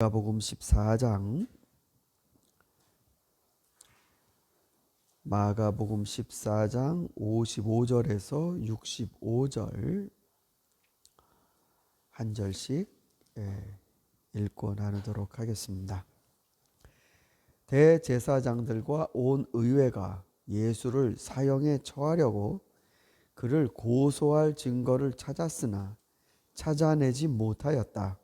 마가복음 14장 마가복음 14장 55절에서 65절 한 절씩 읽고 나누도록 하겠습니다. 대제사장들과 온 의회가 예수를 사형에 처하려고 그를 고소할 증거를 찾았으나 찾아내지 못하였다.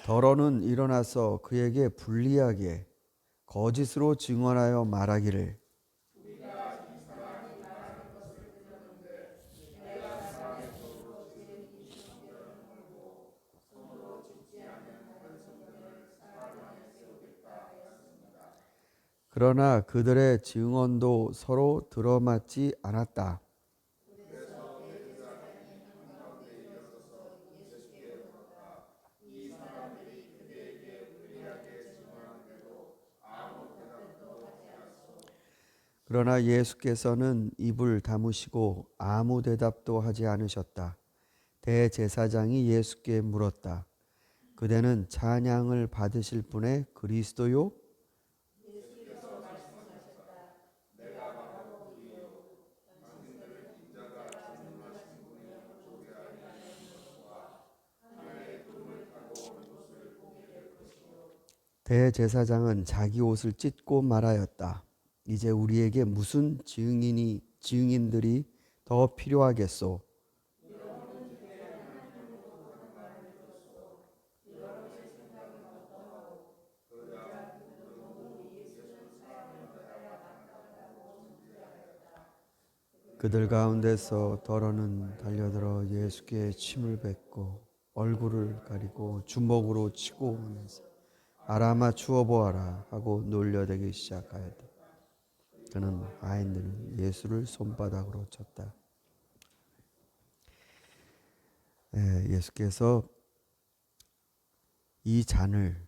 더러는 일어나서 그에게 불리하게 거짓으로 증언하여 말하기를 그러나 그들의 증언도 서로 들어맞지 않았다. 그러나 예수께서는 입을 다무시고 아무 대답도 하지 않으셨다. 대제사장이 예수께 물었다. 그대는 찬양을 받으실 분의 그리스도요? 대제사장은 자기 옷을 찢고 말하였다. 이제 우리에게 무슨 증인들이 더 필요하겠소? 그들 가운데서 더러는 달려들어 예수께 침을 뱉고 얼굴을 가리고 주먹으로 치고 오면서 알아마 주어보아라 하고 놀려대기 시작하였다. 그는 하인들은 예수를 손바닥으로 쳤다. 예수께서 이 잔을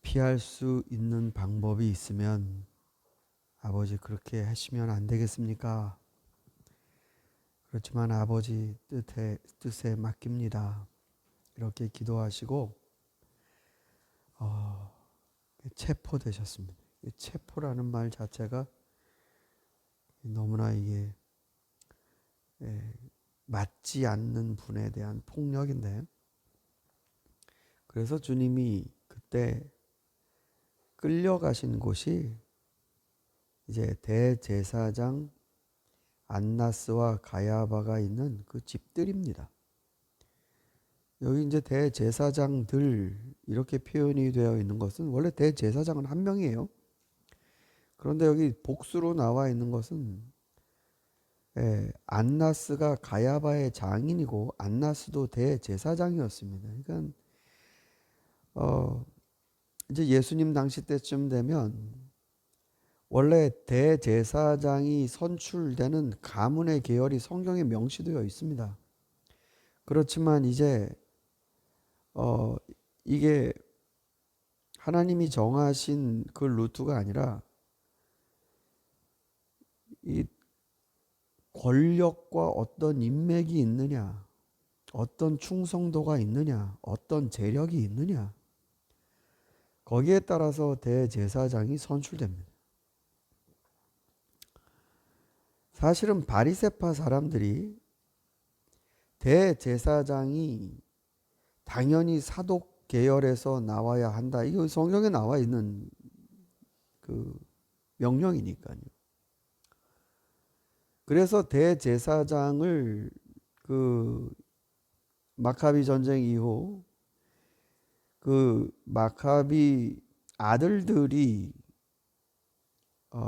피할 수 있는 방법이 있으면 아버지 그렇게 하시면 안 되겠습니까? 그렇지만 아버지 뜻에 맡깁니다. 이렇게 기도하시고 체포되셨습니다. 체포라는 말 자체가 너무나 이게 맞지 않는 분에 대한 폭력인데, 그래서 주님이 그때 끌려가신 곳이 이제 대제사장 안나스와 가야바가 있는 그 집들입니다. 여기 이제 대제사장들 이렇게 표현이 되어 있는 것은 원래 대제사장은 한 명이에요. 그런데 여기 복수로 나와 있는 것은 안나스가 가야바의 장인이고 안나스도 대제사장이었습니다. 그러니까 이제 예수님 당시 때쯤 되면 원래 대제사장이 선출되는 가문의 계열이 성경에 명시되어 있습니다. 그렇지만 이제 이게 하나님이 정하신 그 루트가 아니라 이 권력과 어떤 인맥이 있느냐, 어떤 충성도가 있느냐, 어떤 재력이 있느냐, 거기에 따라서 대제사장이 선출됩니다. 사실은 바리새파 사람들이 대제사장이 당연히 사독 계열에서 나와야 한다. 이거 성경에 나와 있는 그 명령이니까요. 그래서 대제사장을 그 마카비 전쟁 이후 그 마카비 아들들이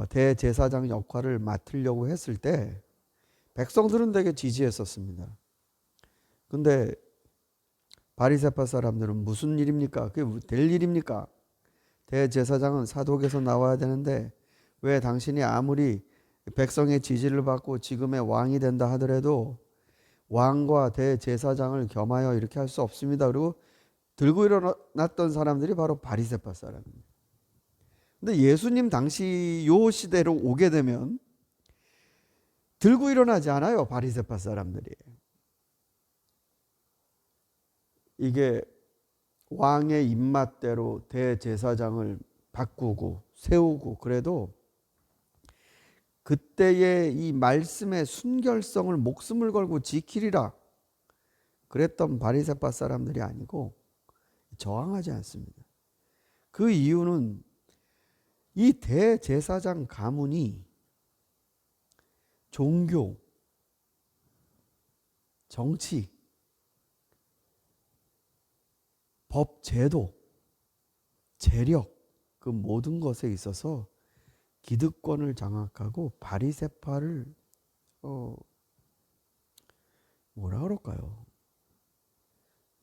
대제사장 역할을 맡으려고 했을 때 백성들은 되게 지지했었습니다. 근데 바리새파 사람들은 무슨 일입니까? 그게 될 일입니까? 대제사장은 사독에서 나와야 되는데 왜 당신이 아무리 백성의 지지를 받고 지금의 왕이 된다 하더라도 왕과 대제사장을 겸하여 이렇게 할 수 없습니다. 그리고 들고 일어났던 사람들이 바로 바리새파 사람입니다. 근데 예수님 당시 요 시대로 오게 되면 들고 일어나지 않아요, 바리새파 사람들이. 이게 왕의 입맛대로 대제사장을 바꾸고 세우고 그래도 그때의 이 말씀의 순결성을 목숨을 걸고 지키리라 그랬던 바리새파 사람들이 아니고 저항하지 않습니다. 그 이유는 이 대제사장 가문이 종교, 정치, 법, 제도, 재력 그 모든 것에 있어서 기득권을 장악하고 바리새파를 뭐라 그럴까요?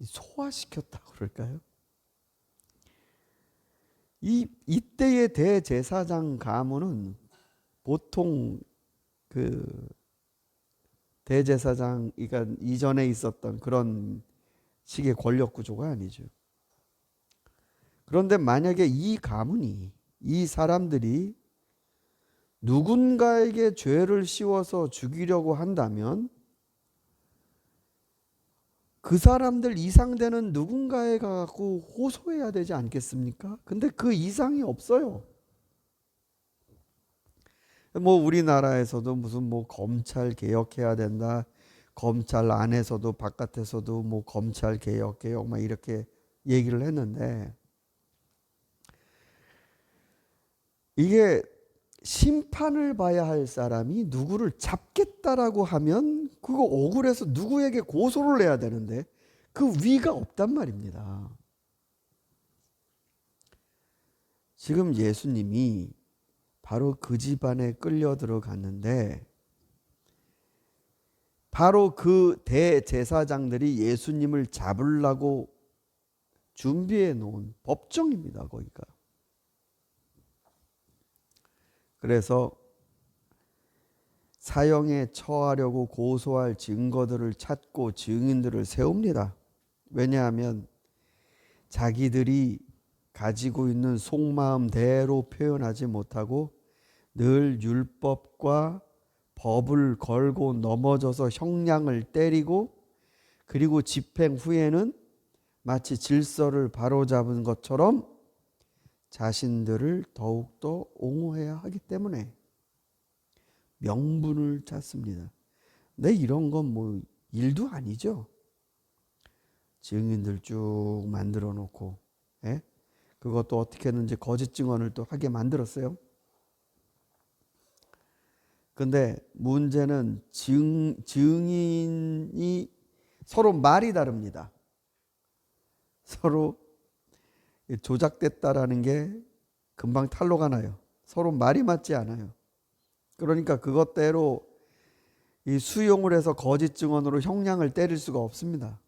소화시켰다고 그럴까요? 이때의 대제사장 가문은 보통 그 대제사장, 그러니까 이전에 있었던 그런 식의 권력 구조가 아니죠. 그런데 만약에 이 가문이, 이 사람들이 누군가에게 죄를 씌워서 죽이려고 한다면 그 사람들 이상 되는 누군가에 가고 호소해야 되지 않겠습니까? 근데 그 이상이 없어요. 뭐 우리나라에서도 무슨 뭐 검찰 개혁해야 된다. 검찰 안에서도 바깥에서도 뭐 검찰 개혁 막 이렇게 얘기를 했는데 이게 심판을 봐야 할 사람이 누구를 잡겠다라고 하면 그거 억울해서 누구에게 고소를 해야 되는데 그 위가 없단 말입니다. 지금 예수님이 바로 그 집안에 끌려 들어갔는데 바로 그 대제사장들이 예수님을 잡으려고 준비해 놓은 법정입니다, 거기가. 그래서 사형에 처하려고 고소할 증거들을 찾고 증인들을 세웁니다. 왜냐하면 자기들이 가지고 있는 속마음대로 표현하지 못하고 늘 율법과 법을 걸고 넘어져서 형량을 때리고 그리고 집행 후에는 마치 질서를 바로잡은 것처럼 자신들을 더욱더 옹호해야 하기 때문에 명분을 찾습니다. 근데 이런 건 뭐 일도 아니죠. 증인들 쭉 만들어 놓고 그것도 어떻게 했는지 거짓 증언을 또 하게 만들었어요. 근데 문제는 증인이 서로 말이 다릅니다. 서로 조작됐다라는 게 금방 탄로가 나요. 서로 말이 맞지 않아요. 그러니까 그것대로 이 수용을 해서 거짓 증언으로 형량을 때릴 수가 없습니다.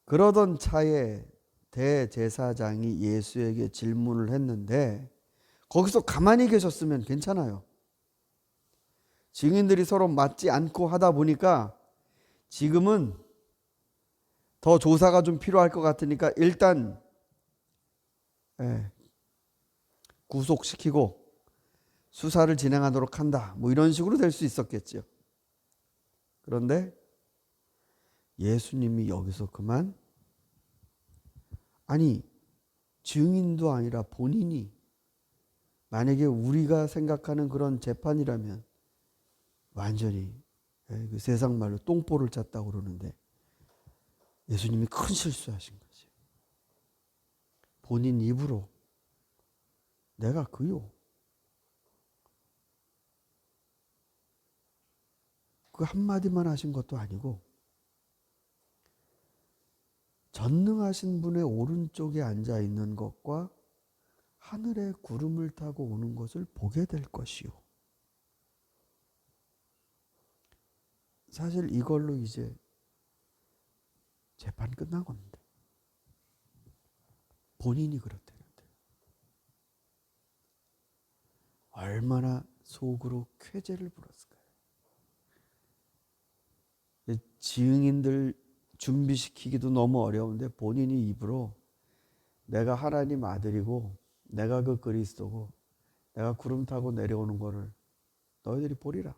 그러던 차에 대제사장이 예수에게 질문을 했는데 거기서 가만히 계셨으면 괜찮아요. 증인들이 서로 맞지 않고 하다 보니까 지금은 더 조사가 좀 필요할 것 같으니까 일단 구속시키고 수사를 진행하도록 한다. 뭐 이런 식으로 될 수 있었겠죠. 그런데 예수님이 여기서 그만 아니 증인도 아니라 본인이 만약에 우리가 생각하는 그런 재판이라면 완전히 그 세상 말로 똥볼을 찼다고 그러는데 예수님이 큰 실수하신 거지. 본인 입으로 내가 그요. 그 한마디만 하신 것도 아니고 전능하신 분의 오른쪽에 앉아 있는 것과 하늘의 구름을 타고 오는 것을 보게 될 것이요. 사실 이걸로 이제 재판 끝난 겁니다. 본인이 그렇다는데 얼마나 속으로 쾌재를 부렸을까요? 증인들 준비시키기도 너무 어려운데 본인이 입으로 내가 하나님 아들이고 내가 그 그리스도고 내가 구름 타고 내려오는 거를 너희들이 보리라.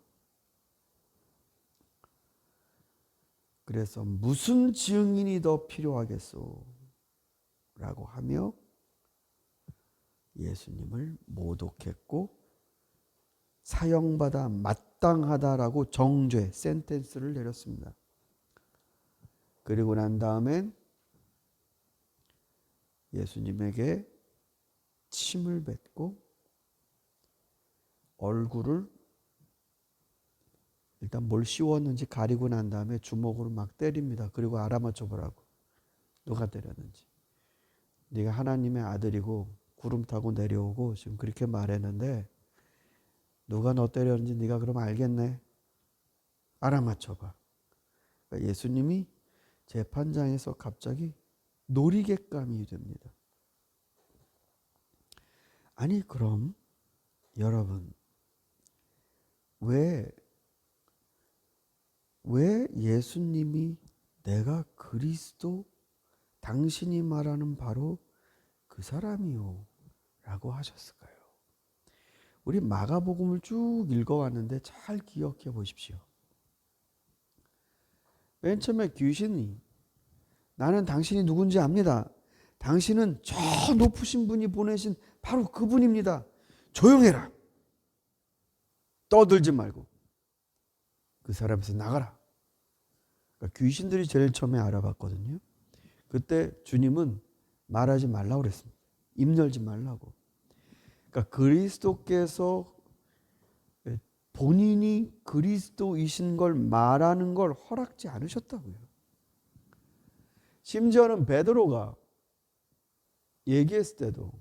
그래서 무슨 증인이 더 필요하겠소? 라고 하며 예수님을 모독했고 사형받아 마땅하다라고 정죄, 센텐스를 내렸습니다. 그리고 난 다음엔 예수님에게 침을 뱉고 얼굴을 일단 뭘 씌웠는지 가리고 난 다음에 주먹으로 막 때립니다. 그리고 알아맞혀 보라고. 누가 때렸는지. 네가 하나님의 아들이고 구름 타고 내려오고 지금 그렇게 말했는데 누가 너 때렸는지 네가 그럼 알겠네. 알아맞혀봐. 그러니까 예수님이 재판장에서 갑자기 놀이객감이 됩니다. 아니 그럼 여러분 왜 예수님이 내가 그리스도 당신이 말하는 바로 그 사람이요 라고 하셨을까요? 우리 마가복음을 쭉 읽어왔는데 잘 기억해 보십시오. 맨 처음에 귀신이 나는 당신이 누군지 압니다. 당신은 저 높으신 분이 보내신 바로 그분입니다. 조용해라. 떠들지 말고 그 사람에서 나가라. 그러니까 귀신들이 제일 처음에 알아봤거든요. 그때 주님은 말하지 말라고 그랬습니다. 입 열지 말라고. 그러니까 그리스도께서 본인이 그리스도이신 걸 말하는 걸 허락지 않으셨다고요. 심지어는 베드로가 얘기했을 때도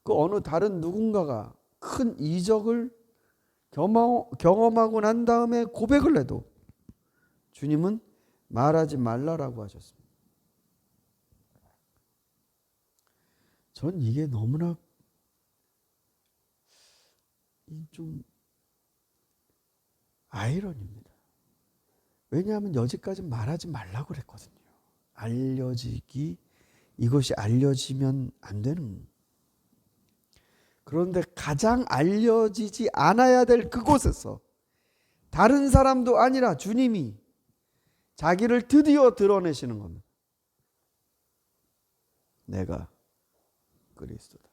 그 어느 다른 누군가가 큰 이적을 경험하고 난 다음에 고백을 해도 주님은 말하지 말라라고 하셨습니다. 전 이게 너무나 좀 아이러니입니다. 왜냐하면 여지까지 말하지 말라고 그랬거든요. 이것이 알려지면 안 되는. 그런데 가장 알려지지 않아야 될 그곳에서 다른 사람도 아니라 주님이 자기를 드디어 드러내시는 겁니다. 내가 그리스도다.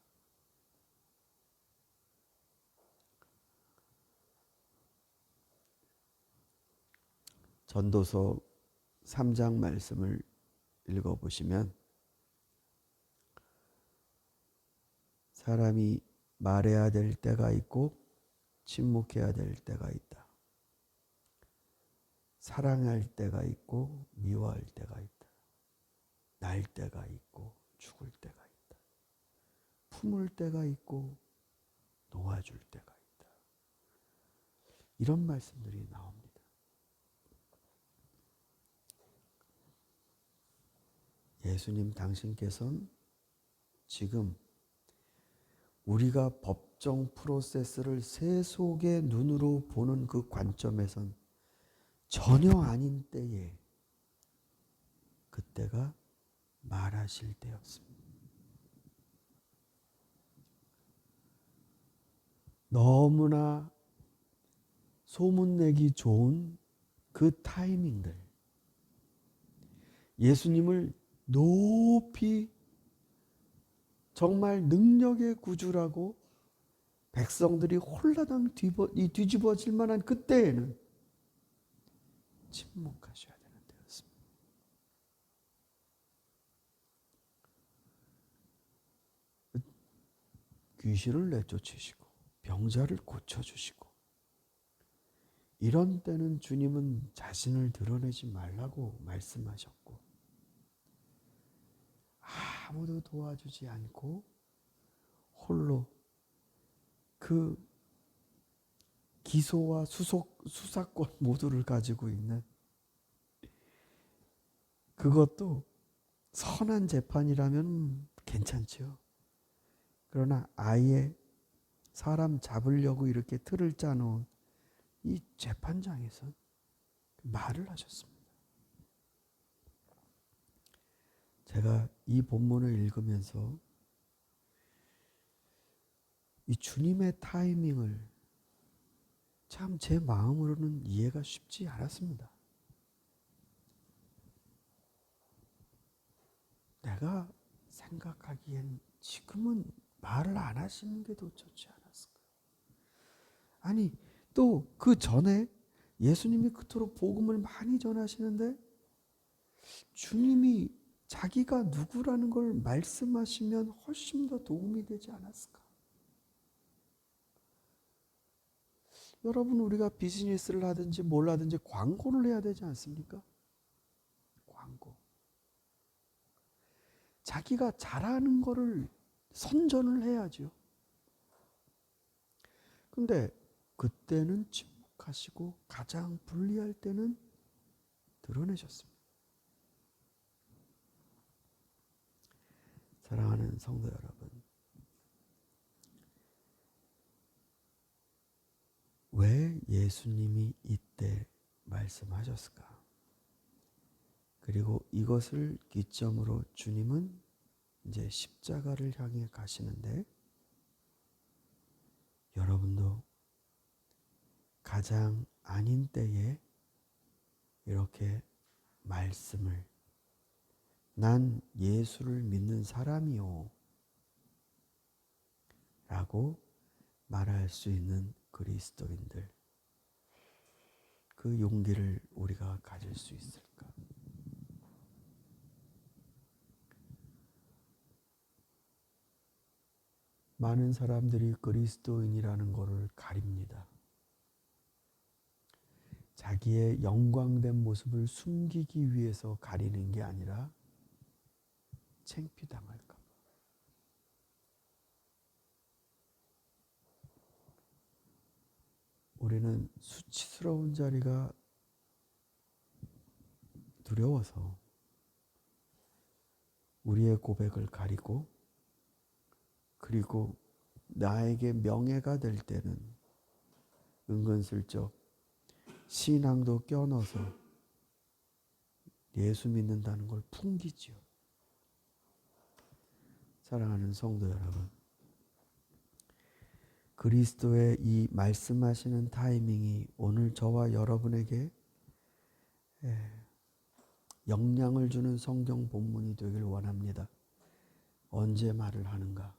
전도서 3장 말씀을 읽어보시면 사람이 말해야 될 때가 있고 침묵해야 될 때가 있다. 사랑할 때가 있고 미워할 때가 있다. 날 때가 있고 죽을 때가 있다. 품을 때가 있고 놓아줄 때가 있다. 이런 말씀들이 나옵니다. 예수님 당신께서는 지금 우리가 법정 프로세스를 세속의 눈으로 보는 그 관점에선 전혀 아닌 때에 그때가 말하실 때였습니다. 너무나 소문내기 좋은 그 타이밍들, 예수님을 높이 정말 능력의 구주라고 백성들이 홀라당 뒤집어질 만한 그때에는 침묵하셔야 되는 때였습니다. 귀신을 내쫓으시고 병자를 고쳐주시고 이런 때는 주님은 자신을 드러내지 말라고 말씀하셨고 아무도 도와주지 않고 홀로 그 기소와 수사권 모두를 가지고 있는 그것도 선한 재판이라면 괜찮죠. 그러나 아예 사람 잡으려고 이렇게 틀을 짜놓은 이 재판장에서 말을 하셨습니다. 제가 이 본문을 읽으면서 이 주님의 타이밍을 참 제 마음으로는 이해가 쉽지 않았습니다. 내가 생각하기엔 지금은 말을 안 하시는 게 더 좋지 않았을까? 아니, 또 그 전에 예수님이 그토록 복음을 많이 전하시는데 주님이 자기가 누구라는 걸 말씀하시면 훨씬 더 도움이 되지 않았을까? 여러분, 우리가 비즈니스를 하든지 뭘 하든지 광고를 해야 되지 않습니까? 광고. 자기가 잘하는 거를 선전을 해야죠. 근데 그때는 침묵하시고 가장 불리할 때는 드러내셨습니다. 사랑하는 성도 여러분, 왜 예수님이 이때 말씀하셨을까? 그리고 이것을 기점으로 주님은 이제 십자가를 향해 가시는데, 여러분도 가장 아닌 때에 이렇게 말씀을, 난 예수를 믿는 사람이요 라고 말할 수 있는 그리스도인들, 그 용기를 우리가 가질 수 있을까? 많은 사람들이 그리스도인이라는 것을 가립니다. 자기의 영광된 모습을 숨기기 위해서 가리는 게 아니라 창피당할까 봐. 우리는 수치스러운 자리가 두려워서 우리의 고백을 가리고, 그리고 나에게 명예가 될 때는 은근슬쩍 신앙도 껴넣어서 예수 믿는다는 걸 풍기지요. 사랑하는 성도 여러분, 그리스도의 이 말씀하시는 타이밍이 오늘 저와 여러분에게 영향을 주는 성경 본문이 되길 원합니다. 언제 말을 하는가?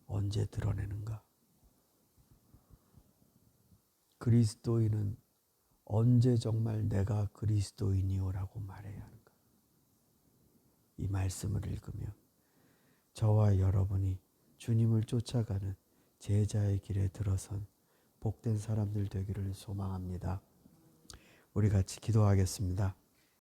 언제 드러내는가? 그리스도인은 언제 정말 내가 그리스도인이요라고 말해야 하는가? 이 말씀을 읽으며 저와 여러분이 주님을 쫓아가는 제자의 길에 들어선 복된 사람들 되기를 소망합니다. 우리 같이 기도하겠습니다.